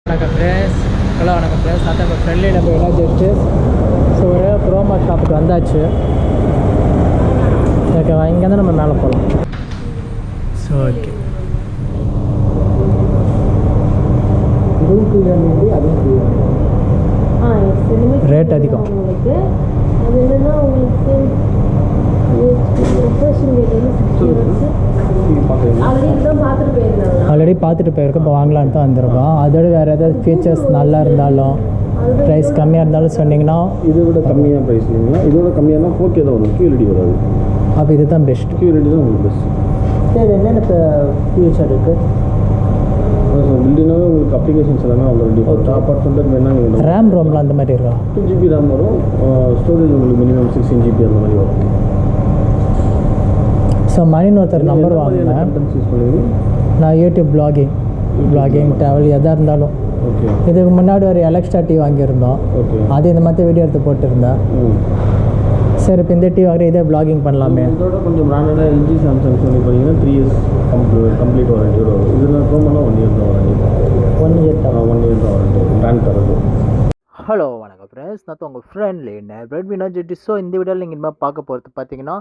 வணக்கம் friends. Hello வணக்கம் friends. நான் நம்ம ஃப்ரெண்ட்லியில் போய் எல்லாம் ஜஸ்ட்டு ஸோ ஒரு ப்ரோமோ ஷாப்புக்கு வந்தாச்சு. ஓகேவா, இங்கேருந்து நம்ம மேலே போகலாம். ஸோ ஓகே, ரேட் அதிகம். அது என்னன்னா உங்களுக்கு ஆல்ரெடி பார்த்துட்டு போயிருக்கோம். இப்போ வாங்கலான்னு தான் வந்திருக்கோம். அதோட வேறு ஏதாவது ஃபீச்சர்ஸ் நல்லா இருந்தாலும் ப்ரைஸ் கம்மியாக இருந்தாலும் சொன்னீங்கன்னா. இதை விட கம்மியாக ப்ரைஸ் இல்லைங்களா? இதோட கம்மியாக 4K தான் வரும், QLED வராது. அப்போ இது தான் பெஸ்ட். QLED தான் உங்களுக்கு பெஸ்ட். சரி, என்னென்ன ஃபியூச்சர் இருக்குது? பில்டிங்னாவே உங்களுக்கு அப்ளிகேஷன்ஸ் எல்லாமே ஆல்ரெடி அப்பார்ட் ஃப்ரம் தட் வேணால் ரேம் ரோம்லாம் அந்த மாதிரி இருக்கா? 2GB ரேம் வரும். ஸ்டோரேஜ் உங்களுக்கு மினிமம் 16GB அந்த மாதிரி வரும். ஸோ மணின்னு ஒருத்தர் நம்பர் வாங்கினேன். யூஸ் பண்ணுவீங்க? நான் யூடியூப் ப்ளாகிங் ட்ராவல் எதாக இருந்தாலும். ஓகே. இதுக்கு முன்னாடி ஒரு எலக்ட்ரா டிவி வாங்கியிருந்தோம். ஓகே. அது இந்த மாதிரி வீடியோ எடுத்து போட்டிருந்தேன். சரி, இப்போ இந்த டிவி வாங்குற இதே ப்ளாகிங் பண்ணலாமே. இதோட கொஞ்சம் பிராண்டடாக LG சாம்சங் சொல்லி பார்த்தீங்கன்னா 3 years கம்ப்ளீட் வாரண்டியோட வரும். இதில் ப்ரோமோனா 1 year தான் வாரண்டி. 1 year தான். 1 year தான் வாரண்டி பிராண்ட் தரது. ஹலோ வணக்கம் ஃப்ரெண்ட்ஸ். நான் உங்கள் ஃப்ரெண்ட்லி ரெட்மி நோட் ஜெட்டி. ஸோ இந்த வீடியோவில் நீங்கள் இனிமேல் பார்க்க போகிறது பார்த்தீங்கன்னா,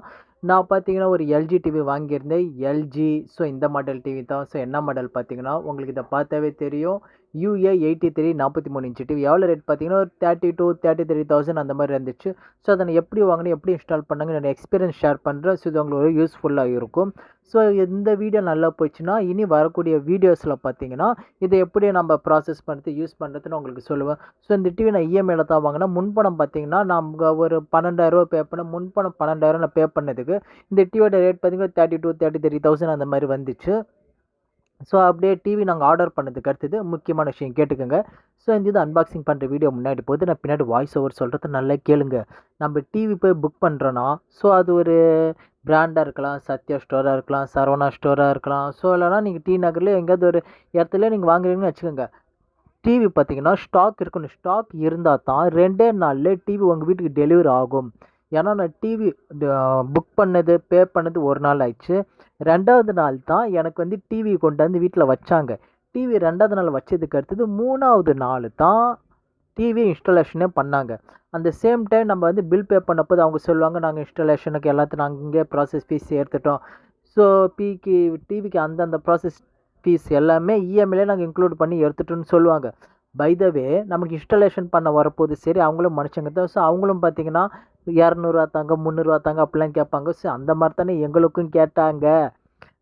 நான் பார்த்தீங்கன்னா ஒரு எல்ஜி டிவி வாங்கியிருந்தேன். எல்ஜி. ஸோ இந்த மாடல் டிவி தான். ஸோ என்ன மாடல் பார்த்தீங்கன்னா, உங்களுக்கு இதை பார்த்தாவே தெரியும். UA83 43 inch TV. எவ்வளோ ரேட் பார்த்தீங்கன்னா ஒரு 32,000-33,000 அந்த மாதிரி இருந்துச்சு. ஸோ அதை நான் எப்படி வாங்கினேன், எப்படி இன்ஸ்டால் பண்ணாங்க, என்னோட எக்ஸ்பீரியன்ஸ் ஷேர் பண்ணுறேன். ஸோ இது உங்களுக்கு யூஸ்ஃபுல்லாக இருக்கும். ஸோ இந்த வீடியோ நல்லா போச்சுன்னா இனி வரக்கூடிய வீடியோஸில் பார்த்தீங்கன்னா இதை எப்படி நம்ம ப்ராசஸ் பண்ணுறது யூஸ் பண்ணுறதுன்னு உங்களுக்கு சொல்லுவேன். ஸோ இந்த டிவி நான் இஎம்ஐயில் தான் வாங்கினேன். முன்பணம் பார்த்தீங்கன்னா நம்ம ஒரு 12,000 பே பண்ணேன். முன்பணம் 12,000 நான் பே பண்ணதுக்கு இந்த டிவியோட ரேட் பார்த்தீங்கன்னா 32,000-33,000 அந்த மாதிரி வந்துச்சு. ஸோ அப்படியே டிவி நாங்கள் ஆர்டர் பண்ணதுக்கு அடுத்தது முக்கியமான விஷயம் கேட்டுக்கோங்க. ஸோ இந்த இது அன்பாக்சிங் பண்ணுற வீடியோ முன்னாடி போது நான் பின்னாடி வாய்ஸ் ஓவர் சொல்கிறது நல்லா கேளுங்க. நம்ம டிவி போய் புக் பண்ணுறோன்னா ஸோ அது ஒரு பிராண்டாக இருக்கலாம், சத்யா ஸ்டோராக இருக்கலாம், சரவணா ஸ்டோராக இருக்கலாம். ஸோ இல்லைனா நீங்கள் டி நகரில் எங்கேயாவது ஒரு இடத்துல நீங்கள் வாங்குறீங்கன்னு வச்சுக்கோங்க. டிவி பார்த்தீங்கன்னா ஸ்டாக் இருக்கணும். ஸ்டாக் இருந்தால் தான் 2 நாளில் டிவி உங்கள் வீட்டுக்கு டெலிவரி ஆகும். ஏன்னா நான் டிவி புக் பண்ணது பே பண்ணது ஒரு நாள் ஆயிடுச்சு. 2வது நாள் தான் எனக்கு வந்து டிவி கொண்டாந்து வீட்டில் வச்சாங்க. டிவி 2வது நாள் வச்சதுக்கு அடுத்தது 3வது நாள் தான் டிவி இன்ஸ்டாலேஷனே பண்ணாங்க. அந்த சேம் டைம் நம்ம வந்து பில் பே பண்ணப்போது அவங்க சொல்லுவாங்க, நாங்கள் இன்ஸ்டாலேஷனுக்கு எல்லாத்தையும் நாங்கள் இங்கே ப்ராசஸ் ஃபீஸ் எடுத்துட்டோம். ஸோ டிவிக்கு அந்தந்த ப்ராசஸ் ஃபீஸ் எல்லாமே இஎம்ஐலே நாங்கள் இன்க்ளூட் பண்ணி எடுத்துட்டோன்னு சொல்லுவாங்க. பை த வே நமக்கு இன்ஸ்டாலேஷன் பண்ண வரப்போது சரி, அவங்களும் மனுஷங்க தான். ஸோ அவங்களும் பார்த்தீங்கன்னா 200 தாங்க 300 தாங்க அப்படிலாம் கேட்பாங்க. ஸோ அந்த மாதிரி தானே எங்களுக்கும் கேட்டாங்க.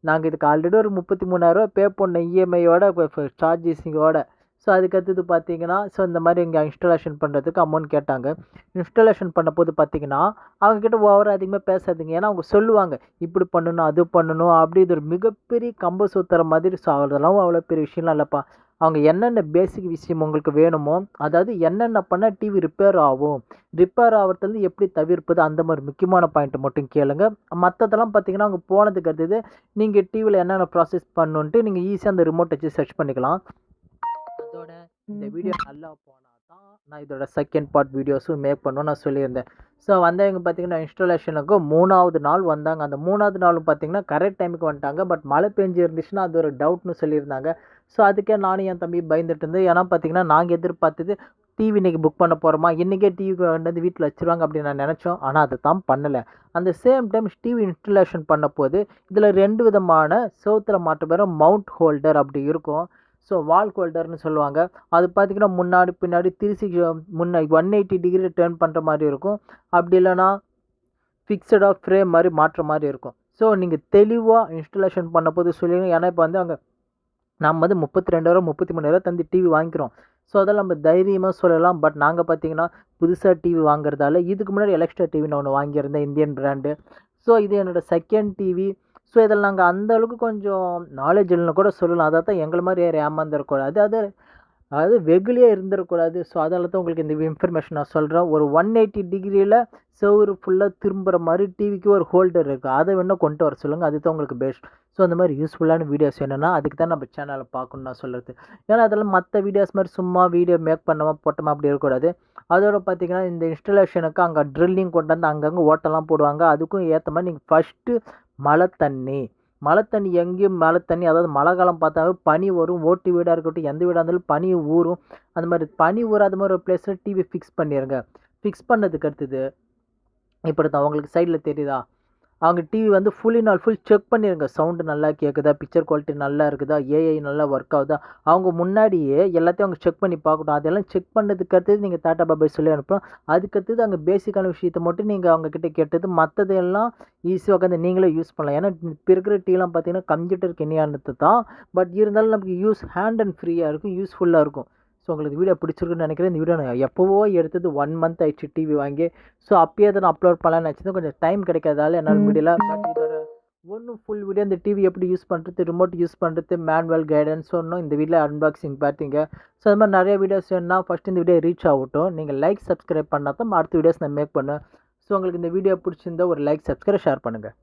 நாங்கள் இதுக்கு ஆல்ரெடி ஒரு 33,000 பே பண்ணோம் இஎம்ஐயோட சார்ஜஸிங்கோட. ஸோ அதுக்கடுத்தது பார்த்தீங்கன்னா ஸோ இந்த மாதிரி இங்கே இன்ஸ்டாலேஷன் பண்ணுறதுக்கு அமௌண்ட் கேட்டாங்க. இன்ஸ்டாலேஷன் பண்ண போது பார்த்தீங்கன்னா அவங்கக்கிட்ட ஓவர் அதிகமாக பேசாதீங்க. ஏன்னா அவங்க சொல்லுவாங்க இப்படி பண்ணணும் அது பண்ணணும் அப்படி. இது ஒரு மிகப்பெரிய கம்ப சுத்துற மாதிரி. ஸோ அதெல்லாம் அவ்வளோ பெரிய விஷயம்லாம் இல்லைப்பா. அவங்க என்னென்ன பேசிக் விஷயம் உங்களுக்கு வேணுமோ, அதாவது என்னென்ன பண்ணால் டிவி ரிப்பேர் ஆகும், ரிப்பேர் ஆகிறதுலேருந்து எப்படி தவிர்ப்பது, அந்த மாதிரி முக்கியமான பாயிண்ட்டை மட்டும் கேளுங்க. மற்றதெல்லாம் பார்த்தீங்கன்னா அவங்க போனதுக்கு அடுத்தது நீங்கள் டிவியில் என்னென்ன ப்ராசஸ் பண்ணுன்ட்டு நீங்கள் ஈஸியாக அந்த ரிமோட் வச்சு சர்ச் பண்ணிக்கலாம். அதோட இந்த வீடியோ நல்லா போனால் தான் நான் இதோட செகண்ட் பார்ட் வீடியோஸும் மேக் பண்ணுவேன் நான் சொல்லியிருந்தேன். ஸோ வந்தவங்க பார்த்தீங்கன்னா இன்ஸ்டாலேஷனுக்கு 3வது நாள் வந்தாங்க. அந்த 3வது நாளும் பார்த்தீங்கன்னா கரெக்ட் டைமுக்கு வந்துட்டாங்க. பட் மழை பெஞ்சு இருந்துச்சுன்னா அது ஒரு டவுட்னு சொல்லியிருந்தாங்க. ஸோ அதுக்கே நானும் என் தம்பி பயந்துட்டு இருந்தேன். ஏன்னா பார்த்தீங்கன்னா நாங்கள் எதிர்பார்த்தது டிவி இன்றைக்கி புக் பண்ண போகிறோமா, இன்றைக்கே டிவி வந்து வீட்டில் வச்சுருவாங்க அப்படின்னு நான் நினச்சோம். ஆனால் அதை தான் பண்ணலை. அந்த சேம் டைம் டிவி இன்ஸ்டாலேஷன் பண்ண போது இதில் 2 விதமான செவுத்தில் மாற்ற பேர் மவுண்ட் ஹோல்டர் அப்படி இருக்கும். ஸோ வால் ஹோல்டர்னு சொல்லுவாங்க. அது பார்த்திங்கன்னா முன்னாடி பின்னாடி திருச்சி முன்னாடி 180 டிகிரி டேர்ன் பண்ணுற மாதிரி இருக்கும். அப்படி இல்லைனா ஃபிக்ஸடாக ஃப்ரேம் மாதிரி மாற்ற மாதிரி இருக்கும். ஸோ நீங்கள் தெளிவாக இன்ஸ்டாலேஷன் பண்ண போது சொல்லுங்க. ஏன்னா இப்போ வந்து அங்கே நம்ம வந்து 32,000 33,000 தந்து டிவி வாங்கிக்கிறோம். ஸோ அதெல்லாம் நம்ம தைரியமாக சொல்லலாம். பட் நாங்கள் பார்த்தீங்கன்னா புதுசாக டிவி வாங்குறதால இதுக்கு முன்னாடி எலக்ட்ரா டிவின்னு ஒன்று வாங்கியிருந்தேன், இந்தியன் பிராண்டு. ஸோ இது என்னோடய செகண்ட் டிவி. ஸோ இதில் நாங்கள் அந்தளவுக்கு கொஞ்சம் நாலேஜ் இல்லைன்னு கூட சொல்லலாம். அதை தான் எங்களை மாதிரி யாரும் ஏமாந்துடக்கூடாது, அதாவது வெகுலியே இருந்துடக்கூடாது. ஸோ அதனால தான் உங்களுக்கு இந்த இன்ஃபர்மேஷன் நான் சொல்கிறேன். ஒரு 180 டிகிரியில் செவரு ஃபுல்லாக திரும்புகிற மாதிரி டிவிக்கு ஒரு ஹோல்டர் இருக்குது. அதை வேணால் கொண்டு வர சொல்லுங்கள், அதுதான் உங்களுக்கு பெஸ்ட். ஸோ அந்த மாதிரி யூஸ்ஃபுல்லான வீடியோஸ் என்னென்னா அதுக்கு தான் நம்ம சேனலை பார்க்கணுன்னு நான் சொல்கிறது. ஏன்னா அதெல்லாம் மற்ற வீடியோஸ் மாதிரி சும்மா வீடியோ மேக் பண்ணாமல் போட்டோமா அப்படி இருக்கக்கூடாது. அதோட பார்த்தீங்கன்னா இந்த இன்ஸ்டாலேஷனுக்கு அங்கே ட்ரில்லிங் கொண்டு வந்து அங்கங்கே ஓட்டெல்லாம் போடுவாங்க. அதுக்கும் ஏற்ற மாதிரி நீங்கள் ஃபஸ்ட்டு மழை மழை தண்ணி எங்கேயும் மழை தண்ணி, அதாவது மழை காலம் பார்த்தாவே பனி வரும். ஓட்டு வீடாக இருக்கட்டும், எந்த வீடாக இருந்தாலும் பனி ஊறும். அந்த மாதிரி பனி ஊறாத மாதிரி ஒரு பிளேஸில் டிவி ஃபிக்ஸ் பண்ணிடுங்க. ஃபிக்ஸ் பண்ணதுக்கு அடுத்தது இப்படி தான் உங்களுக்கு சைடில் தெரியுதா, அவங்க டிவி வந்து full and all full check பண்ணிடுங்க. சவுண்டு நல்லா கேட்குதா, பிக்சர் குவாலிட்டி நல்லா இருக்குதா, ஏஐ நல்லா ஒர்க் ஆகுதா, அவங்க முன்னாடியே எல்லாத்தையும் அவங்க செக் பண்ணி பார்க்கட்டும். அதெல்லாம் செக் பண்ணதுக்கு அடுத்தது நீங்கள் டாட்டா பாபாய் சொல்லி அனுப்பணும். அதுக்கடுத்தது அங்கே பேசிக்கான விஷயத்தை மட்டும் நீங்கள் அவங்கக்கிட்ட கேட்டது, மற்றதெல்லாம் ஈஸியாக உட்காந்து நீங்களே யூஸ் பண்ணலாம். ஏன்னா இப்போ இருக்கிற டிவிலாம் பார்த்தீங்கன்னா கம்ப்யூட்டருக்கு இணையானது தான். பட் இருந்தாலும் நமக்கு ஹேண்ட் அண்ட் ஃப்ரீயாக இருக்கும், யூஸ்ஃபுல்லாக இருக்கும். ஸோ உங்களுக்கு வீடியோ பிடிச்சிருக்குன்னு நினைக்கிறேன். இந்த வீடியோ நான் எப்போவோ எடுத்தது 1 மந்த் ஆயிடுச்சு டிவி வாங்கி. ஸோ அப்பயே அதை நான் அப்லோட் பண்ணலான்னு நினச்சது, கொஞ்சம் டைம் கிடைக்காதால என்னால் முடியல. பட் இதோட ஒன்றும் ஃபுல் வீடியோ இந்த டிவி எப்படி யூஸ் பண்ணுறது, ரிமோட் யூஸ் பண்ணுறது, மேனுவல் கைடன்ஸ் ஒன்றும் இந்த வீடியோவில் அன்பாக்சிங் பார்த்தீங்க. ஸோ அது மாதிரி நிறைய வீடியோஸ் வேணுன்னா ஃபஸ்ட்டு இந்த வீடியோ ரீச் ஆகட்டும். நீங்கள் லைக் சப்ஸ்கிரைப் பண்ணால் தான் அடுத்த வீடியோஸ் நான் மேக் பண்ணுவேன். ஸோ உங்களுக்கு இந்த வீடியோ பிடிச்சிருந்தா ஒரு லைக் சப்ஸ்கிரைப் ஷேர் பண்ணுங்கள்.